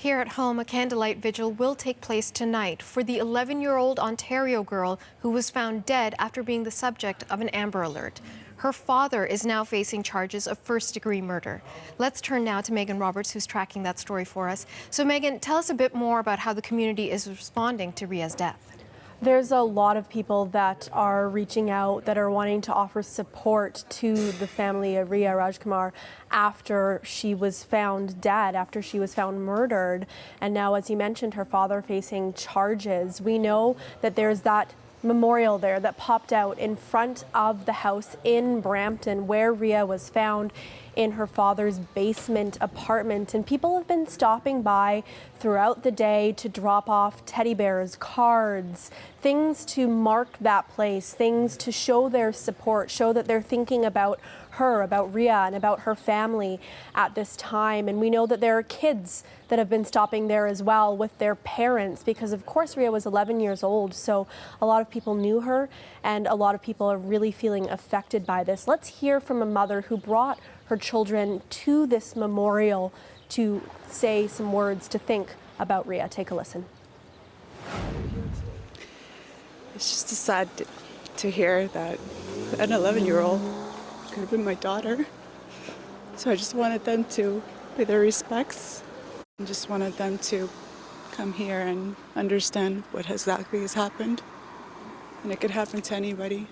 Here at home, a candlelight vigil will take place tonight for the 11-year-old Ontario girl who was found dead after being the subject of an Amber Alert. Her father is now facing charges of first-degree murder. Let's turn now to Megan Roberts, who's tracking that story for us. So, Megan, tell us a bit more about how the community is responding to Riya's death. There's a lot of people that are reaching out, that are wanting to offer support to the family of Riya Rajkumar after she was found dead, after she was found murdered. And now, as you mentioned, her father facing charges. We know that there's that memorial there that popped out in front of the house in Brampton where Riya was found, in her father's basement apartment. And people have been stopping by throughout the day to drop off teddy bears, cards, things to mark that place, things to show their support, show that they're thinking about her, about Riya, and about her family at this time. And we know that there are kids that have been stopping there as well with their parents, because of course Riya was 11 years old, so a lot of people knew her, and a lot of people are really feeling affected by this. Let's hear from a mother who brought her children to this memorial to say some words, to think about Riya. Take a listen. It's just sad to hear that an 11-year-old could have been my daughter. So I just wanted them to pay their respects. I just wanted them to come here and understand what exactly has happened. And it could happen to anybody.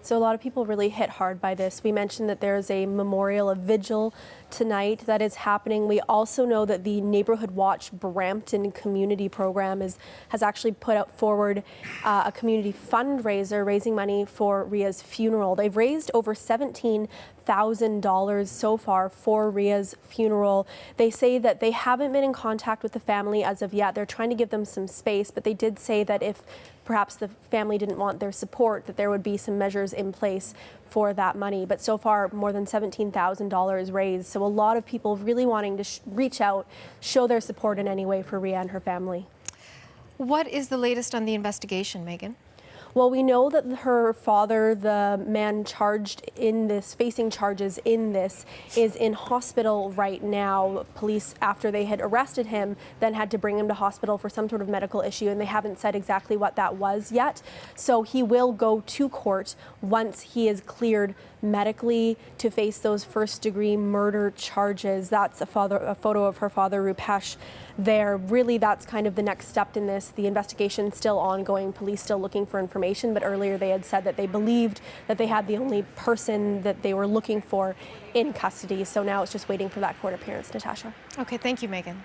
So a lot of people really hit hard by this. We mentioned that there's a memorial, a vigil tonight that is happening. We also know that the Neighborhood Watch Brampton community program has actually put out forward a community fundraiser raising money for Riya's funeral. They've raised over $17,000 so far for Riya's funeral. They say that they haven't been in contact with the family as of yet. They're trying to give them some space, but they did say that if perhaps the family didn't want their support, that there would be some measures in place for that money. But so far, more than $17,000 raised. So a lot of people really wanting to reach out, show their support in any way for Riya and her family. What is the latest on the investigation, Megan? Well, we know that her father, the man charged in this, facing charges in this, is in hospital right now. Police, after they had arrested him, then had to bring him to hospital for some sort of medical issue, and they haven't said exactly what that was yet. So he will go to court once he is cleared medically to face those first-degree murder charges. That's a photo of her father, Roopesh, there. Really, that's kind of the next step in this. The investigation's still ongoing. Police still looking for information, but earlier they had said that they believed that they had the only person that they were looking for in custody. So now it's just waiting for that court appearance, Natasha. Okay, thank you, Megan.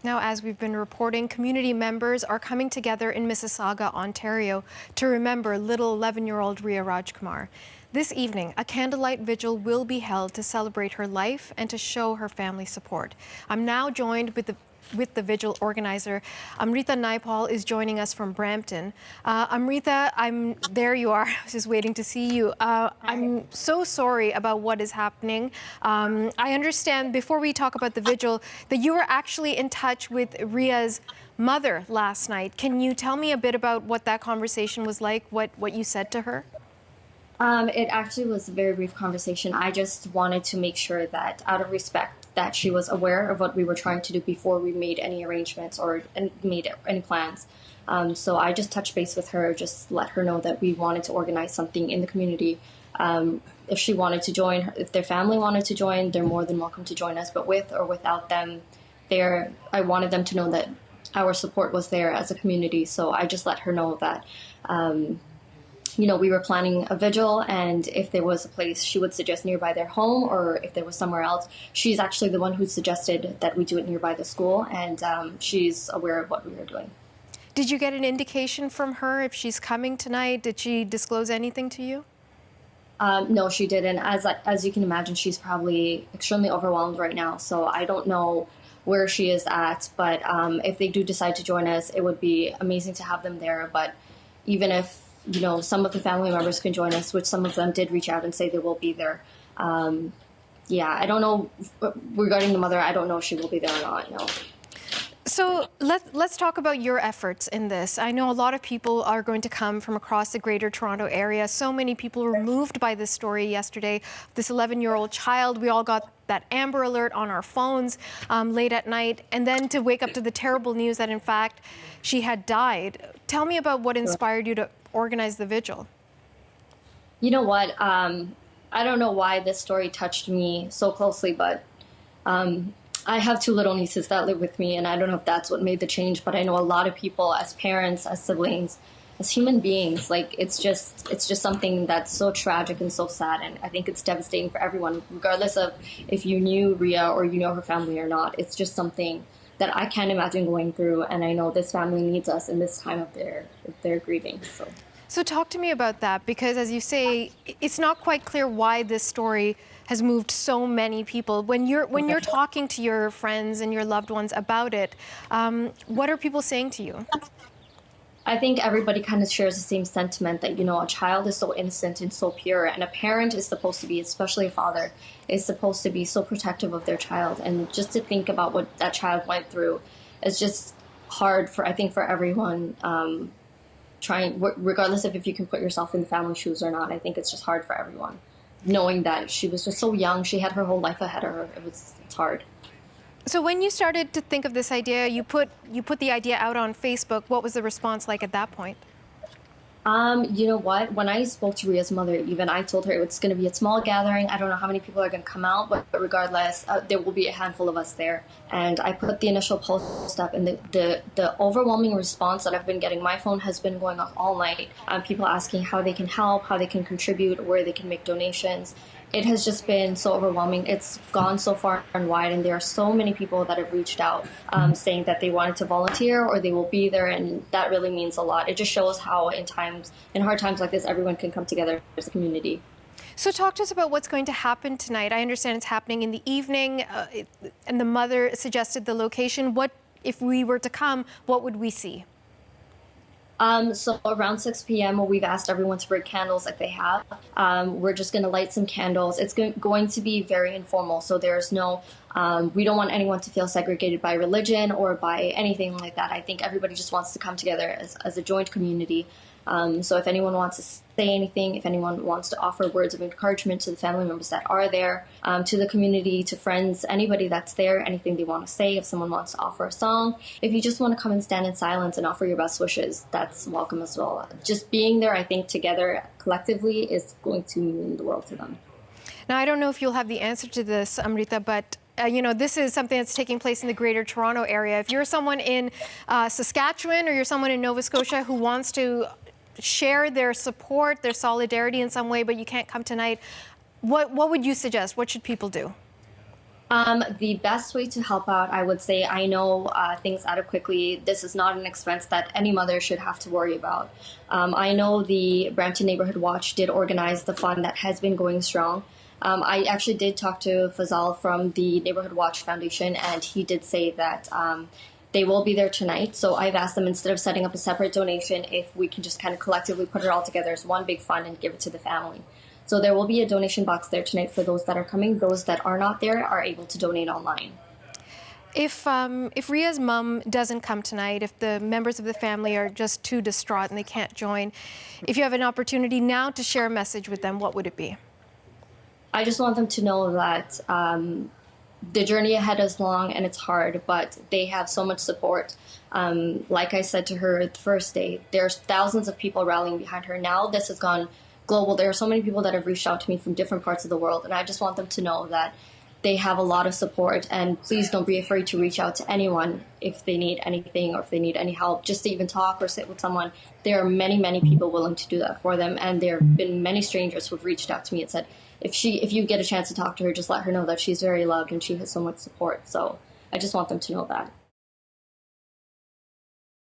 Now, as we've been reporting, community members are coming together in Mississauga, Ontario, to remember little 11-year-old Riya Rajkumar. This evening, a candlelight vigil will be held to celebrate her life and to show her family support. I'm now joined with the vigil organizer. Amrita Naipal is joining us from Brampton. Amrita, there you are. I was just waiting to see you. I'm so sorry about what is happening. I understand, before we talk about the vigil, that you were actually in touch with Riya's mother last night. Can you tell me a bit about what that conversation was like, what you said to her? It actually was a very brief conversation. I just wanted to make sure that, out of respect, that she was aware of what we were trying to do before we made any arrangements or made any plans. So I just touched base with her, just let her know that we wanted to organize something in the community. If she wanted to join, if their family wanted to join, they're more than welcome to join us. But with or without them, I wanted them to know that our support was there as a community. So I just let her know that we were planning a vigil, and if there was a place she would suggest nearby their home, or if there was somewhere else, she's actually the one who suggested that we do it nearby the school, and she's aware of what we were doing. Did you get an indication from her if she's coming tonight? Did she disclose anything to you? No, she didn't. As you can imagine, she's probably extremely overwhelmed right now, so I don't know where she is at, but if they do decide to join us, it would be amazing to have them there. But even if some of the family members can join us, which some of them did reach out and say they will be there. I don't know regarding the mother. I don't know if she will be there or not. No. So let's talk about your efforts in this. I know a lot of people are going to come from across the Greater Toronto area. So many people were moved by this story yesterday. This 11-year-old child, we all got that Amber Alert on our phones late at night, and then to wake up to the terrible news that in fact she had died. Tell me about what inspired you to organize the vigil. You know what? I don't know why this story touched me so closely, but I have two little nieces that live with me, and I don't know if that's what made the change, but I know a lot of people as parents, as siblings, as human beings, like it's just something that's so tragic and so sad, and I think it's devastating for everyone, regardless of if you knew Riya or you know her family or not. It's just something that I can't imagine going through, and I know this family needs us in this time of their grieving. So talk to me about that, because as you say, it's not quite clear why this story has moved so many people. When you're talking to your friends and your loved ones about it, what are people saying to you? I think everybody kind of shares the same sentiment that, a child is so innocent and so pure, and a parent is supposed to be, especially a father, is supposed to be so protective of their child. And just to think about what that child went through is just hard for everyone. Regardless of if you can put yourself in the family shoes or not, I think it's just hard for everyone. Knowing that she was just so young, she had her whole life ahead of her. It's hard. So when you started to think of this idea, you put the idea out on Facebook. What was the response like at that point? You know what? When I spoke to Riya's mother, even I told her it's going to be a small gathering. I don't know how many people are going to come out, but regardless, there will be a handful of us there. And I put the initial post up, and the overwhelming response that I've been getting, my phone has been going off all night. People asking how they can help, how they can contribute, where they can make donations. It has just been so overwhelming. It's gone so far and wide, and there are so many people that have reached out saying that they wanted to volunteer or they will be there, and that really means a lot. It just shows how in hard times like this, everyone can come together as a community. So talk to us about what's going to happen tonight. I understand it's happening in the evening, and the mother suggested the location. What, if we were to come, what would we see? So around 6 p.m. we've asked everyone to bring candles if they have. We're just going to light some candles. It's going to be very informal, so there's no, we don't want anyone to feel segregated by religion or by anything like that. I think everybody just wants to come together as a joint community. So if anyone wants to say anything, if anyone wants to offer words of encouragement to the family members that are there, to the community, to friends, anybody that's there, anything they want to say, if someone wants to offer a song, if you just want to come and stand in silence and offer your best wishes, that's welcome as well. Just being there, I think, together collectively is going to mean the world to them. Now, I don't know if you'll have the answer to this, Amrita, but this is something that's taking place in the Greater Toronto area. If you're someone in Saskatchewan or you're someone in Nova Scotia who wants to share their support, their solidarity in some way, but you can't come tonight, what would you suggest? What should people do? The best way to help out, I would say, I know things add up quickly. This is not an expense that any mother should have to worry about. I know the Brampton Neighborhood Watch did organize the fund that has been going strong. I actually did talk to Fazal from the Neighborhood Watch Foundation, and he did say that they will be there tonight. So I've asked them, instead of setting up a separate donation, if we can just kind of collectively put it all together as one big fund and give it to the family. So there will be a donation box there tonight for those that are coming. Those that are not there are able to donate online. If Riya's mom doesn't come tonight, if the members of the family are just too distraught and they can't join, if you have an opportunity now to share a message with them, what would it be? I just want them to know that the journey ahead is long and it's hard, but they have so much support. Like I said to her the first day, there's thousands of people rallying behind her. Now this has gone global. There are so many people that have reached out to me from different parts of the world, and I just want them to know that they have a lot of support, and please don't be afraid to reach out to anyone if they need anything or if they need any help, just to even talk or sit with someone. There are many, many people willing to do that for them, and there have been many strangers who have reached out to me and said, if you get a chance to talk to her, just let her know that she's very loved and she has so much support. So I just want them to know that.